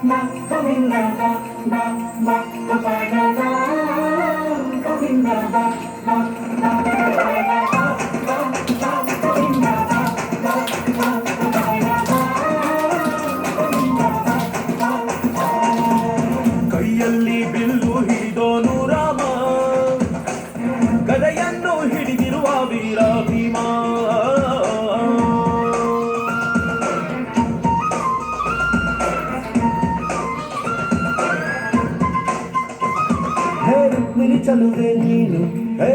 ma, govinda ma, ma, govinda govinda ma, ma, govinda ಕೈಯಲ್ಲಿ bill ಹಿಡಿದೋನು Rama, ಗದೆಯನ್ನು ಹಿಡಿದಿರುವ ವೀರ ಭೀಮ. ಹೇ ರುಕ್ಮಿಣಿ ಚಲುವೆ ನೀನು, ಹೇ